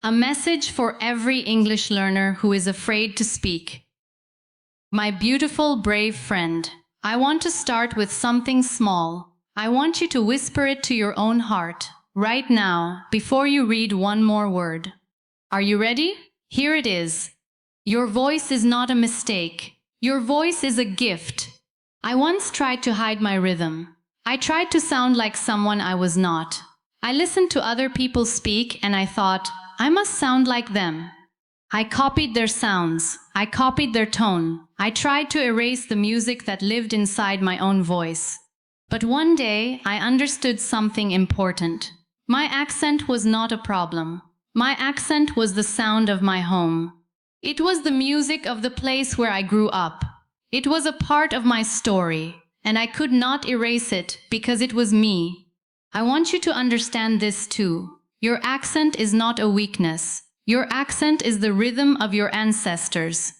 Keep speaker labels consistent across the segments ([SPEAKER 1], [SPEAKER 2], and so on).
[SPEAKER 1] A message for every English learner who is afraid to speak. My beautiful, brave friend, I want to start with something small. I want you to whisper it to your own heart, right now, before you read one more word. Are you ready? Here it is. Your voice is not a mistake. Your voice is a gift. I once tried to hide my rhythm. I tried to sound like someone I was not. I listened to other people speak and I thought, I must sound like them. I copied their sounds. I copied their tone. I tried to erase the music that lived inside my own voice. But one day, I understood something important. My accent was not a problem. My accent was the sound of my home. It was the music of the place where I grew up. It was a part of my story, and I could not erase it because it was me. I want you to understand this too. Your accent is not a weakness. Your accent is the rhythm of your ancestors.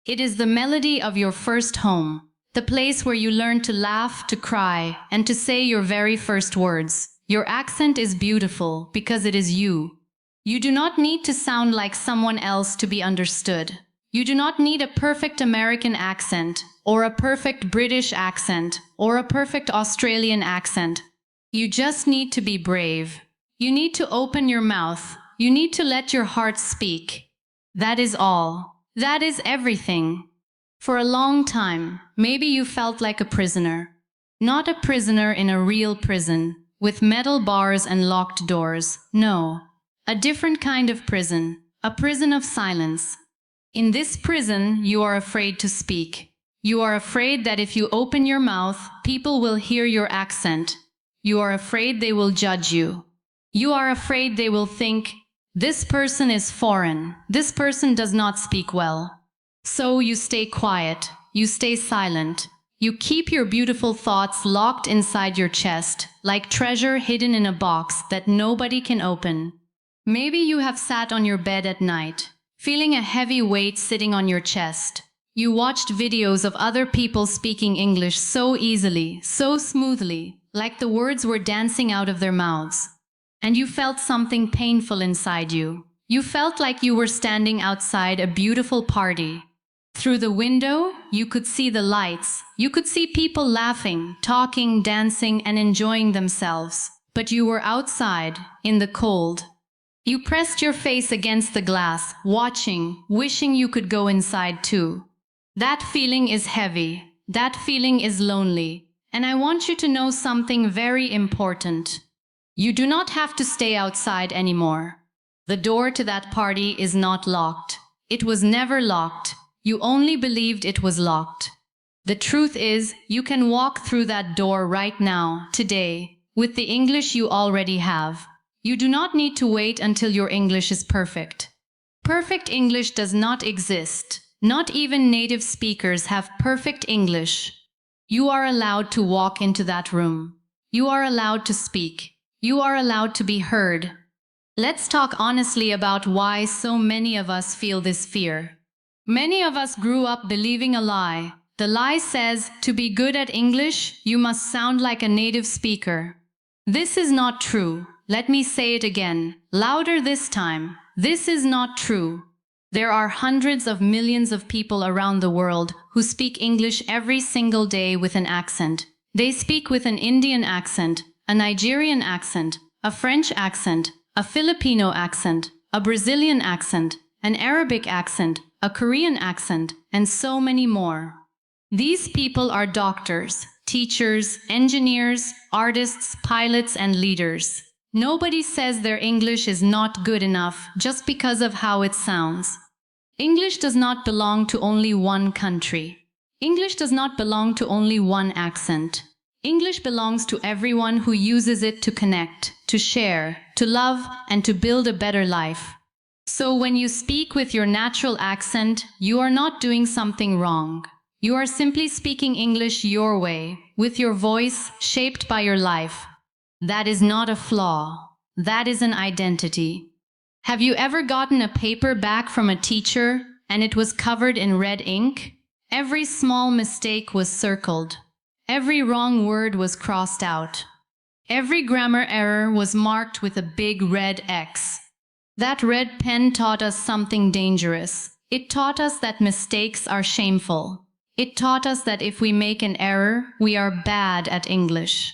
[SPEAKER 1] It is the melody of your first home, the place where you learned to laugh, to cry, and to say your very first words. Your accent is beautiful because it is you. You do not need to sound like someone else to be understood. You do not need a perfect American accent, or a perfect British accent, or a perfect Australian accent. You just need to be brave. You need to open your mouth. You need to let your heart speak. That is all. That is everything. For a long time, maybe you felt like a prisoner. Not a prisoner in a real prison, with metal bars and locked doors. No. A different kind of prison. A prison of silence. In this prison, you are afraid to speak. You are afraid that if you open your mouth, people will hear your accent. You are afraid they will judge you. You are afraid they will think, this person is foreign. This person does not speak well. So you stay quiet. You stay silent. You keep your beautiful thoughts locked inside your chest, like treasure hidden in a box that nobody can open. Maybe you have sat on your bed at night, feeling a heavy weight sitting on your chest. You watched videos of other people speaking English so easily, so smoothly, like the words were dancing out of their mouths. And you felt something painful inside you. You felt like you were standing outside a beautiful party. Through the window, you could see the lights. You could see people laughing, talking, dancing, and enjoying themselves. But you were outside, in the cold. You pressed your face against the glass, watching, wishing you could go inside too. That feeling is heavy. That feeling is lonely. And I want you to know something very important. You do not have to stay outside anymore. The door to that party is not locked. It was never locked. You only believed it was locked. The truth is, you can walk through that door right now, today, with the English you already have. You do not need to wait until your English is perfect. Perfect English does not exist. Not even native speakers have perfect English. You are allowed to walk into that room. You are allowed to speak. You are allowed to be heard. Let's talk honestly about why so many of us feel this fear. Many of us grew up believing a lie. The lie says, to be good at English, you must sound like a native speaker. This is not true. Let me say it again, louder this time. This is not true. There are hundreds of millions of people around the world who speak English every single day with an accent. They speak with an Indian accent, a Nigerian accent, a French accent, a Filipino accent, a Brazilian accent, an Arabic accent, a Korean accent, and so many more. These people are doctors, teachers, engineers, artists, pilots, and leaders. Nobody says their English is not good enough just because of how it sounds. English does not belong to only one country. English does not belong to only one accent. English belongs to everyone who uses it to connect, to share, to love, and to build a better life. So when you speak with your natural accent, you are not doing something wrong. You are simply speaking English your way, with your voice shaped by your life. That is not a flaw. That is an identity. Have you ever gotten a paper back from a teacher and it was covered in red ink? Every small mistake was circled. Every wrong word was crossed out. Every grammar error was marked with a big red X. That red pen taught us something dangerous. It taught us that mistakes are shameful. It taught us that if we make an error, we are bad at English.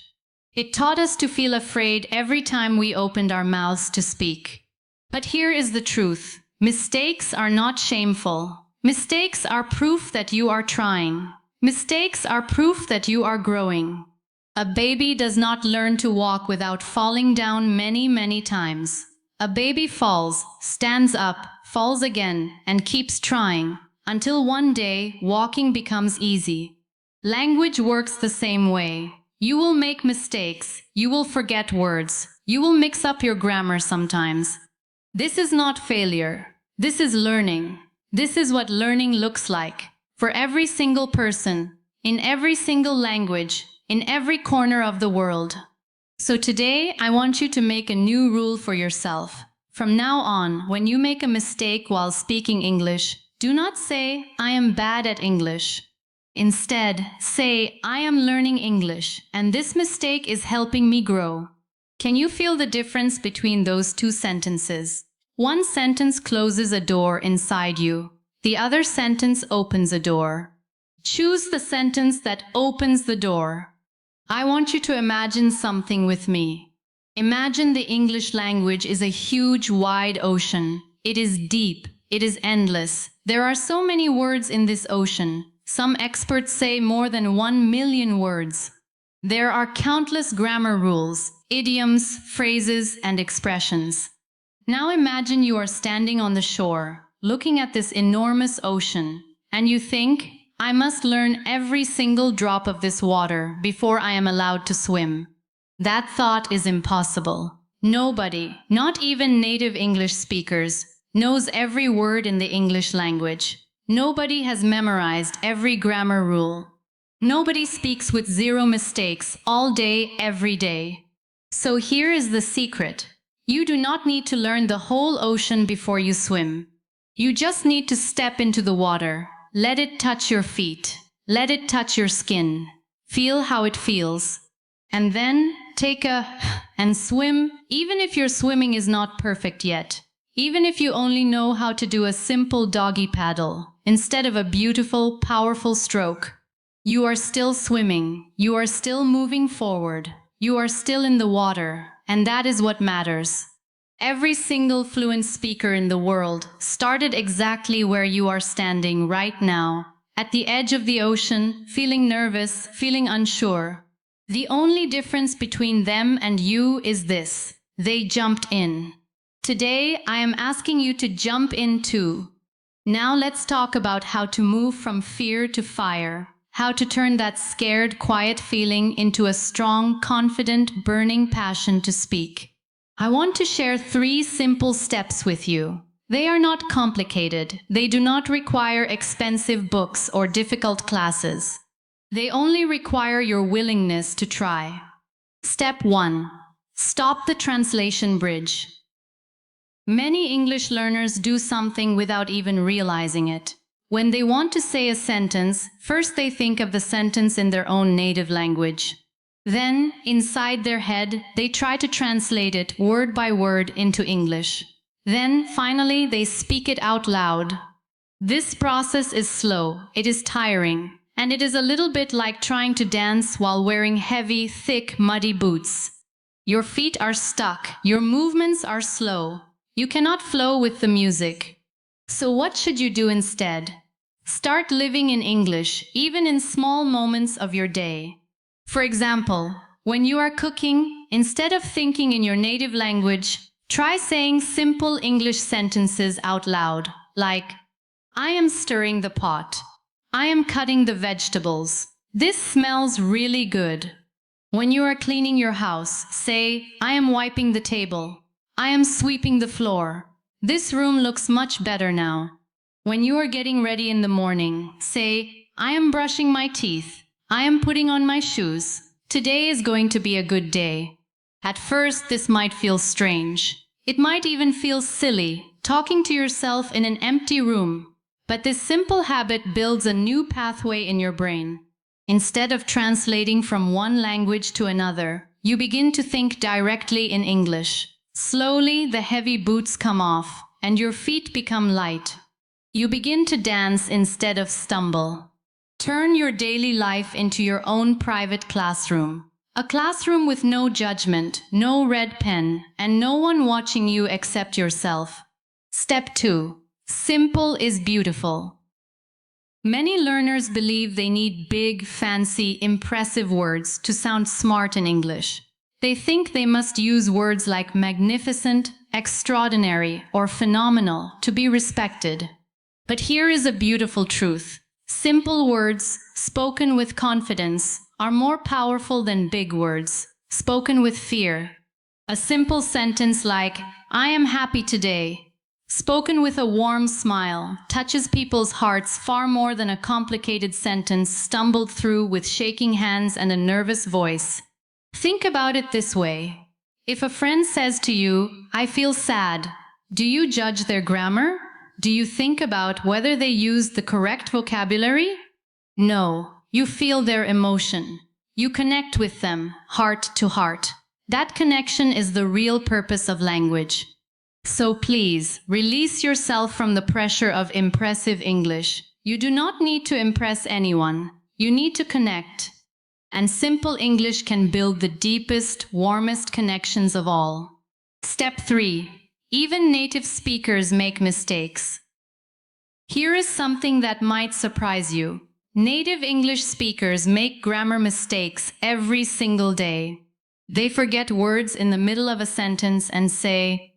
[SPEAKER 1] It taught us to feel afraid every time we opened our mouths to speak. But here is the truth. Mistakes are not shameful. Mistakes are proof that you are trying. Mistakes are proof that you are growing. A baby does not learn to walk without falling down many, many times. A baby falls, stands up, falls again, and keeps trying, until one day walking becomes easy. Language works the same way. You will make mistakes, you will forget words, you will mix up your grammar sometimes. This is not failure. This is learning. This is what learning looks like. For every single person, in every single language, in every corner of the world. So today, I want you to make a new rule for yourself. From now on, when you make a mistake while speaking English, do not say, "I am bad at English." Instead, say, "I am learning English, and this mistake is helping me grow." Can you feel the difference between those two sentences? One sentence closes a door inside you. The other sentence opens a door. Choose the sentence that opens the door. I want you to imagine something with me. Imagine the English language is a huge, wide ocean. It is deep. It is endless. There are so many words in this ocean. Some experts say more than 1 million words. There are countless grammar rules, idioms, phrases, and expressions. Now imagine you are standing on the shore, looking at this enormous ocean, and you think, "I must learn every single drop of this water before I am allowed to swim." That thought is impossible. Nobody, not even native English speakers, knows every word in the English language. Nobody has memorized every grammar rule. Nobody speaks with 0 mistakes all day, every day. So here is the secret. You do not need to learn the whole ocean before you swim. You just need to step into the water. Let it touch your feet. Let it touch your skin. Feel how it feels. And then take and swim, even if your swimming is not perfect yet. Even if you only know how to do a simple doggy paddle, instead of a beautiful, powerful stroke. You are still swimming. You are still moving forward. You are still in the water, and that is what matters. Every single fluent speaker in the world started exactly where you are standing right now, at the edge of the ocean, feeling nervous, feeling unsure. The only difference between them and you is this: they jumped in. Today, I am asking you to jump in too. Now let's talk about how to move from fear to fire, how to turn that scared, quiet feeling into a strong, confident, burning passion to speak. I want to share 3 simple steps with you. They are not complicated. They do not require expensive books or difficult classes. They only require your willingness to try. Step 1. Stop the translation bridge. Many English learners do something without even realizing it. When they want to say a sentence, first they think of the sentence in their own native language. Then, inside their head, they try to translate it word by word into English. Then, finally, they speak it out loud. This process is slow, it is tiring, and it is a little bit like trying to dance while wearing heavy, thick, muddy boots. Your feet are stuck, your movements are slow. You cannot flow with the music. So what should you do instead? Start living in English, even in small moments of your day. For example, when you are cooking, instead of thinking in your native language, try saying simple English sentences out loud, like, "I am stirring the pot. I am cutting the vegetables. This smells really good." When you are cleaning your house, say, "I am wiping the table. I am sweeping the floor. This room looks much better now." When you are getting ready in the morning, say, "I am brushing my teeth. I am putting on my shoes. Today is going to be a good day." At first, this might feel strange. It might even feel silly, talking to yourself in an empty room. But this simple habit builds a new pathway in your brain. Instead of translating from one language to another, you begin to think directly in English. Slowly, the heavy boots come off, and your feet become light. You begin to dance instead of stumble. Turn your daily life into your own private classroom. A classroom with no judgment, no red pen, and no one watching you except yourself. Step 2. Simple is beautiful. Many learners believe they need big, fancy, impressive words to sound smart in English. They think they must use words like magnificent, extraordinary, or phenomenal to be respected. But here is a beautiful truth. Simple words, spoken with confidence, are more powerful than big words, spoken with fear. A simple sentence like, "I am happy today," spoken with a warm smile, touches people's hearts far more than a complicated sentence stumbled through with shaking hands and a nervous voice. Think about it this way. If a friend says to you, "I feel sad," do you judge their grammar? Do you think about whether they use the correct vocabulary? No, you feel their emotion. You connect with them, heart to heart. That connection is the real purpose of language. So please, release yourself from the pressure of impressive English. You do not need to impress anyone. You need to connect. And simple English can build the deepest, warmest connections of all. Step 3. Even native speakers make mistakes. Here is something that might surprise you. Native English speakers make grammar mistakes every single day. They forget words in the middle of a sentence and say,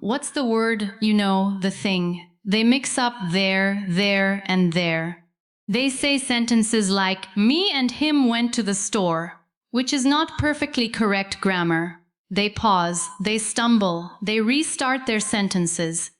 [SPEAKER 1] what's the word, the thing. They mix up there, and there. They say sentences like, "Me and him went to the store," which is not perfectly correct grammar. They pause, they stumble, they restart their sentences.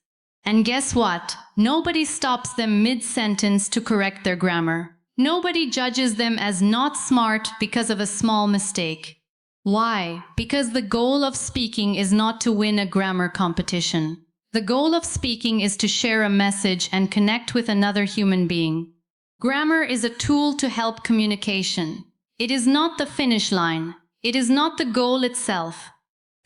[SPEAKER 1] And guess what? Nobody stops them mid-sentence to correct their grammar. Nobody judges them as not smart because of a small mistake. Why? Because the goal of speaking is not to win a grammar competition. The goal of speaking is to share a message and connect with another human being. Grammar is a tool to help communication. It is not the finish line. It is not the goal itself.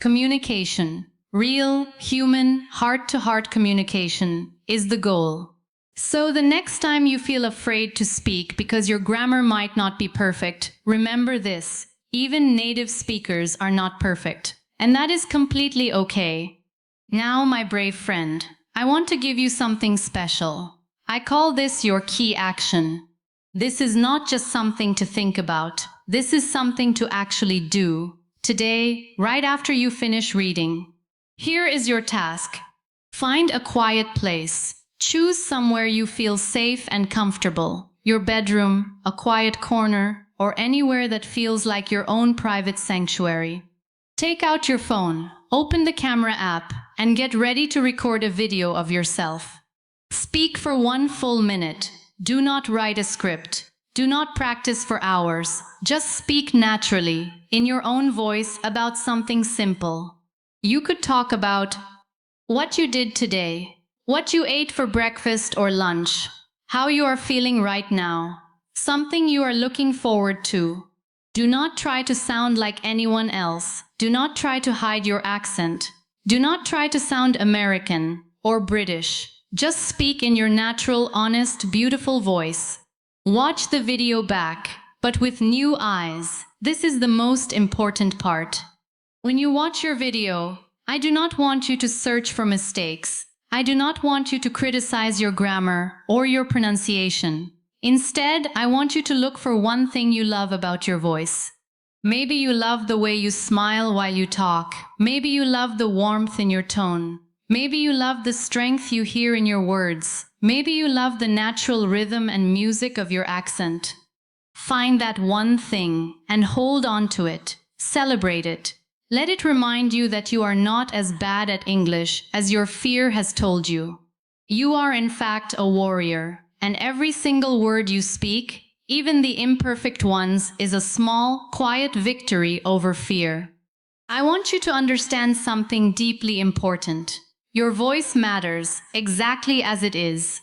[SPEAKER 1] Communication, real, human, heart-to-heart communication, is the goal. So the next time you feel afraid to speak because your grammar might not be perfect, remember this: even native speakers are not perfect, and that is completely okay. Now, my brave friend, I want to give you something special. I call this your key action. This is not just something to think about. This is something to actually do. Today, right after you finish reading. Here is your task. Find a quiet place. Choose somewhere you feel safe and comfortable. Your bedroom, a quiet corner, or anywhere that feels like your own private sanctuary. Take out your phone, open the camera app, and get ready to record a video of yourself. Speak for 1 full minute. Do not write a script. Do not practice for hours. Just speak naturally, in your own voice, about something simple. You could talk about what you did today, what you ate for breakfast or lunch, how you are feeling right now, something you are looking forward to. Do not try to sound like anyone else. Do not try to hide your accent. Do not try to sound American or British. Just speak in your natural, honest, beautiful voice. Watch the video back, but with new eyes. This is the most important part. When you watch your video, I do not want you to search for mistakes. I do not want you to criticize your grammar or your pronunciation. Instead, I want you to look for one thing you love about your voice. Maybe you love the way you smile while you talk. Maybe you love the warmth in your tone. Maybe you love the strength you hear in your words. Maybe you love the natural rhythm and music of your accent. Find that one thing and hold on to it. Celebrate it. Let it remind you that you are not as bad at English as your fear has told you. You are in fact a warrior, and every single word you speak, even the imperfect ones, is a small, quiet victory over fear. I want you to understand something deeply important. Your voice matters, exactly as it is.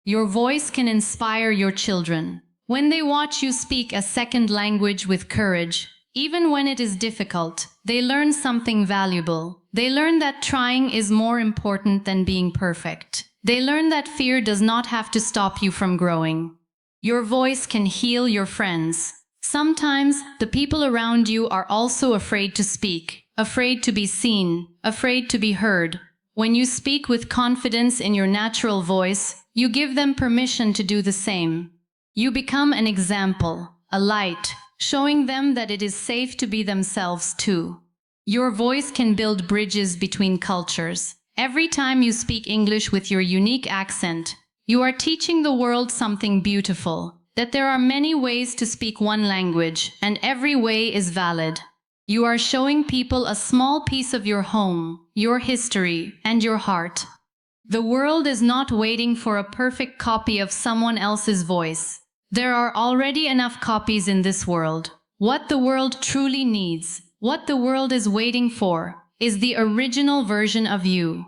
[SPEAKER 1] Your voice can inspire your children. When they watch you speak a second language with courage, even when it is difficult, They learn something valuable. They learn that trying is more important than being perfect. They learn that fear does not have to stop you from growing. Your voice can heal your friends. Sometimes, the people around you are also afraid to speak, afraid to be seen, afraid to be heard. When you speak with confidence in your natural voice, you give them permission to do the same. You become an example, a light, showing them that it is safe to be themselves too. Your voice can build bridges between cultures. Every time you speak English with your unique accent, you are teaching the world something beautiful, that there are many ways to speak one language, and every way is valid. You are showing people a small piece of your home, your history, and your heart. The world is not waiting for a perfect copy of someone else's voice. There are already enough copies in this world. What the world truly needs, what the world is waiting for, is the original version of you.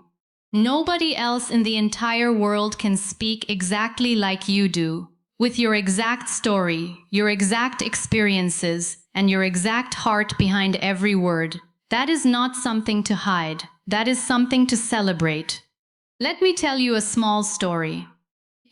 [SPEAKER 1] Nobody else in the entire world can speak exactly like you do, with your exact story, your exact experiences, and your exact heart behind every word. That is not something to hide. That is something to celebrate. Let me tell you a small story.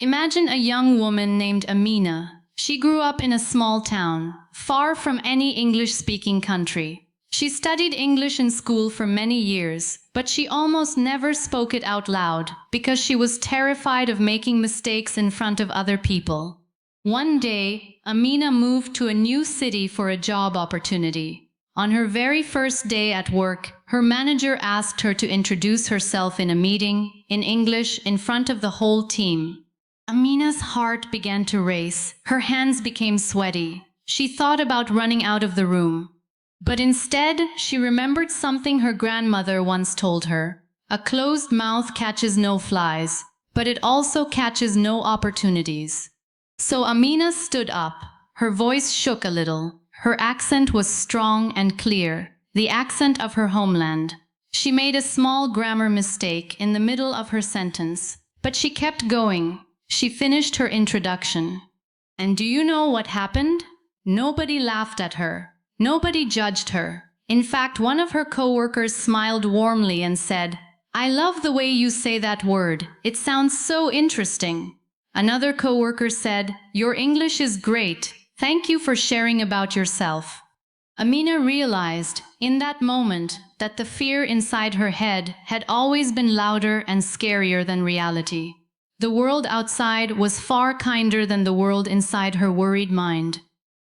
[SPEAKER 1] Imagine a young woman named Amina. She grew up in a small town, far from any English-speaking country. She studied English in school for many years, but she almost never spoke it out loud because she was terrified of making mistakes in front of other people. One day, Amina moved to a new city for a job opportunity. On her very first day at work, her manager asked her to introduce herself in a meeting, in English, in front of the whole team. Amina's heart began to race. Her hands became sweaty. She thought about running out of the room. But instead, she remembered something her grandmother once told her. A closed mouth catches no flies, but it also catches no opportunities. So Amina stood up. Her voice shook a little. Her accent was strong and clear, the accent of her homeland. She made a small grammar mistake in the middle of her sentence, but she kept going. She finished her introduction. And do you know what happened? Nobody laughed at her. Nobody judged her. In fact, one of her co-workers smiled warmly and said, "I love the way you say that word. It sounds so interesting." Another co-worker said, "Your English is great. Thank you for sharing about yourself." Amina realized, in that moment, that the fear inside her head had always been louder and scarier than reality. The world outside was far kinder than the world inside her worried mind.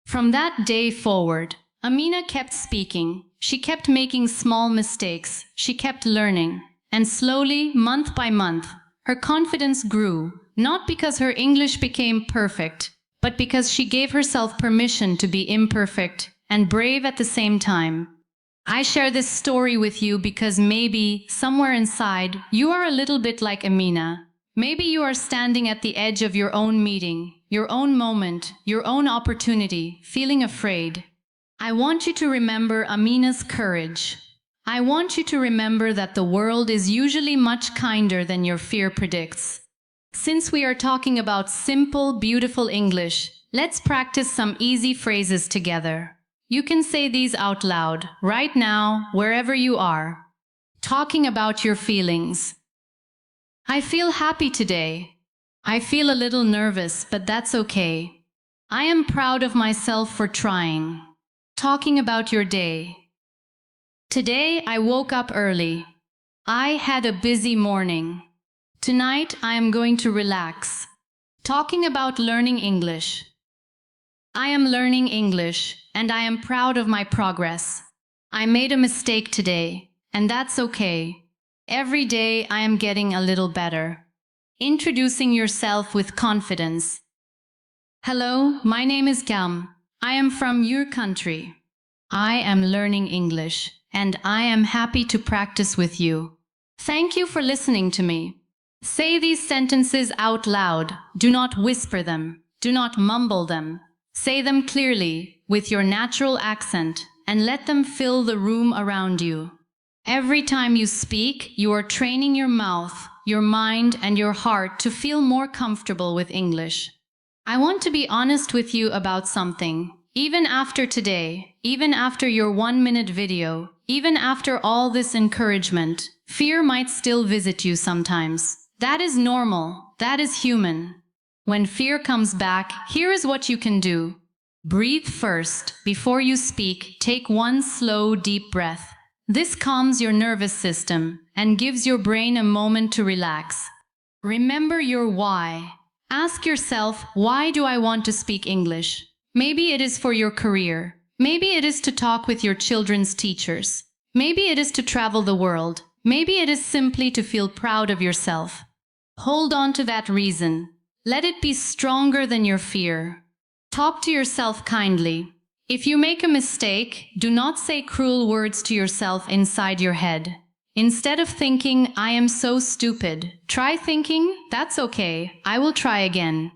[SPEAKER 1] From that day forward, Amina kept speaking. She kept making small mistakes. She kept learning. And slowly, month by month, her confidence grew, not because her English became perfect, but because she gave herself permission to be imperfect and brave at the same time. I share this story with you because maybe, somewhere inside, you are a little bit like Amina. Maybe you are standing at the edge of your own meeting, your own moment, your own opportunity, feeling afraid. I want you to remember Amina's courage. I want you to remember that the world is usually much kinder than your fear predicts. Since we are talking about simple, beautiful English, let's practice some easy phrases together. You can say these out loud, right now, wherever you are. Talking about your feelings. I feel happy today. I feel a little nervous, but that's okay. I am proud of myself for trying. Talking about your day. Today I woke up early. I had a busy morning. Tonight I am going to relax. Talking about learning English. I am learning English, and I am proud of my progress. I made a mistake today, and that's okay. Every day I am getting a little better. Introducing yourself with confidence. Hello, my name is Gam. I am from your country. I am learning English, and I am happy to practice with you. Thank you for listening to me. Say these sentences out loud. Do not whisper them. Do not mumble them. Say them clearly, with your natural accent, and let them fill the room around you. Every time you speak, you are training your mouth, your mind, and your heart to feel more comfortable with English. I want to be honest with you about something. Even after today, even after your 1-minute video, Even after all this encouragement, fear might still visit you sometimes. That is normal. That is human. When fear comes back, here is what you can do. Breathe first. Before you speak, take one slow, deep breath. This calms your nervous system and gives your brain a moment to relax. Remember your why. Ask yourself, why do I want to speak English? Maybe it is for your career. Maybe it is to talk with your children's teachers. Maybe it is to travel the world. Maybe it is simply to feel proud of yourself. Hold on to that reason. Let it be stronger than your fear. Talk to yourself kindly. If you make a mistake, do not say cruel words to yourself inside your head. Instead of thinking, I am so stupid, try thinking, that's okay, I will try again.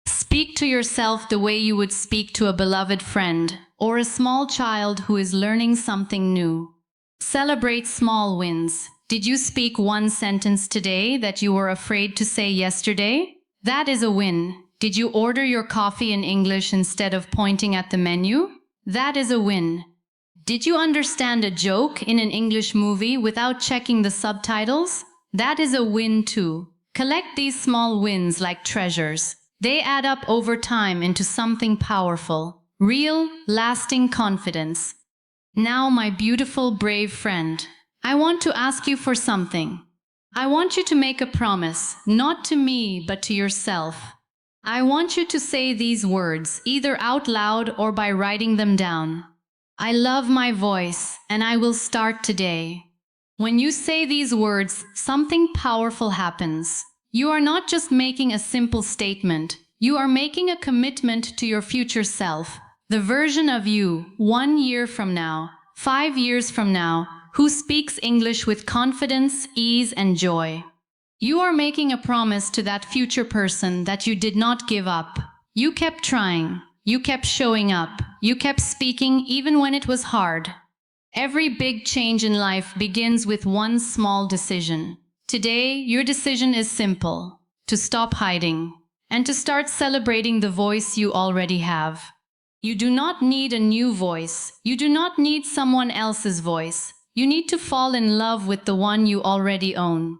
[SPEAKER 1] Speak to yourself the way you would speak to a beloved friend or a small child who is learning something new. Celebrate small wins. Did you speak one sentence today that you were afraid to say yesterday? That is a win. Did you order your coffee in English instead of pointing at the menu? That is a win. Did you understand a joke in an English movie without checking the subtitles? That is a win too. Collect these small wins like treasures. They add up over time into something powerful, real, lasting confidence. Now, my beautiful, brave friend, I want to ask you for something. I want you to make a promise, not to me, but to yourself. I want you to say these words, either out loud or by writing them down. I love my voice, and I will start today. When you say these words, something powerful happens. You are not just making a simple statement, you are making a commitment to your future self, the version of you 1 year from now, 5 years from now, who speaks English with confidence, ease, and joy. You are making a promise to that future person that you did not give up. You kept trying. You kept showing up. You kept speaking even when it was hard. Every big change in life begins with one small decision. Today, your decision is simple: to stop hiding and to start celebrating the voice you already have. You do not need a new voice. You do not need someone else's voice. You need to fall in love with the one you already own.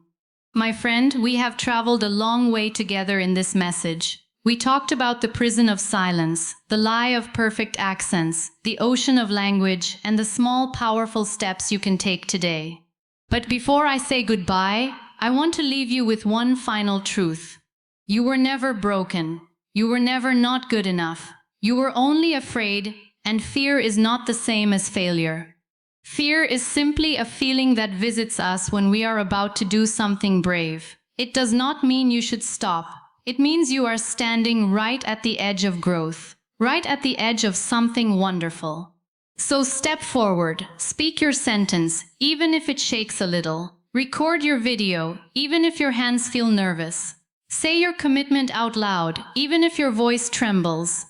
[SPEAKER 1] My friend, we have traveled a long way together in this message. We talked about the prison of silence, the lie of perfect accents, the ocean of language, and the small, powerful steps you can take today. But before I say goodbye, I want to leave you with one final truth. You were never broken. You were never not good enough. You were only afraid, and fear is not the same as failure. Fear is simply a feeling that visits us when we are about to do something brave. It does not mean you should stop. It means you are standing right at the edge of growth, right at the edge of something wonderful. So step forward, speak your sentence, even if it shakes a little. Record your video, even if your hands feel nervous. Say your commitment out loud, even if your voice trembles.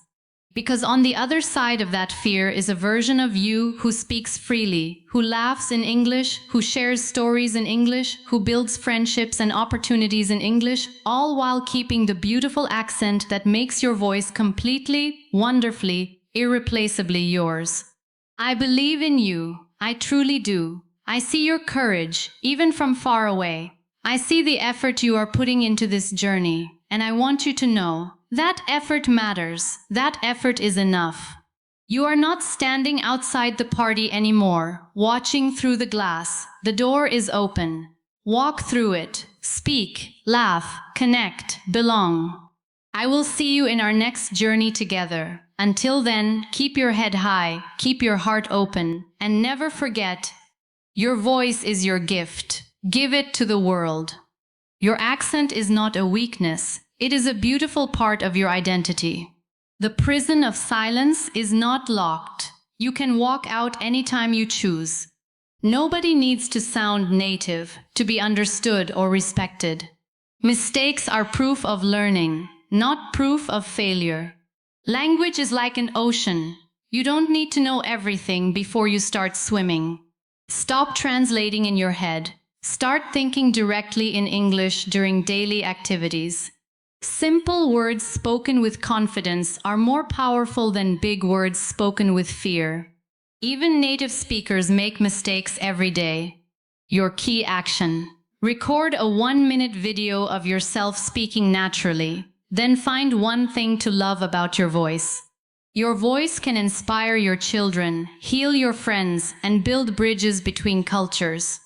[SPEAKER 1] Because on the other side of that fear is a version of you who speaks freely, who laughs in English, who shares stories in English, who builds friendships and opportunities in English, all while keeping the beautiful accent that makes your voice completely, wonderfully, irreplaceably yours. I believe in you. I truly do. I see your courage, even from far away. I see the effort you are putting into this journey, and I want you to know that effort matters. That effort is enough. You are not standing outside the party anymore, watching through the glass. The door is open. Walk through it. Speak, laugh, connect, belong. I will see you in our next journey together. Until then, keep your head high, keep your heart open, and never forget, your voice is your gift. Give it to the world. Your accent is not a weakness. It is a beautiful part of your identity. The prison of silence is not locked. You can walk out anytime you choose. Nobody needs to sound native to be understood or respected. Mistakes are proof of learning, not proof of failure. Language is like an ocean. You don't need to know everything before you start swimming. Stop translating in your head. Start thinking directly in English during daily activities. Simple words spoken with confidence are more powerful than big words spoken with fear. Even native speakers make mistakes every day. Your key action. Record a 1-minute video of yourself speaking naturally. Then find one thing to love about your voice. Your voice can inspire your children, heal your friends, and build bridges between cultures.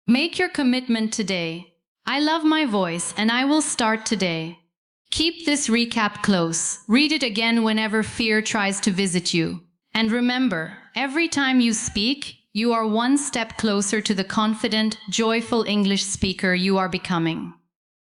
[SPEAKER 1] Make your commitment today. I love my voice and I will start today. Keep this recap close. Read it again whenever fear tries to visit you. And remember, every time you speak, you are one step closer to the confident, joyful English speaker you are becoming.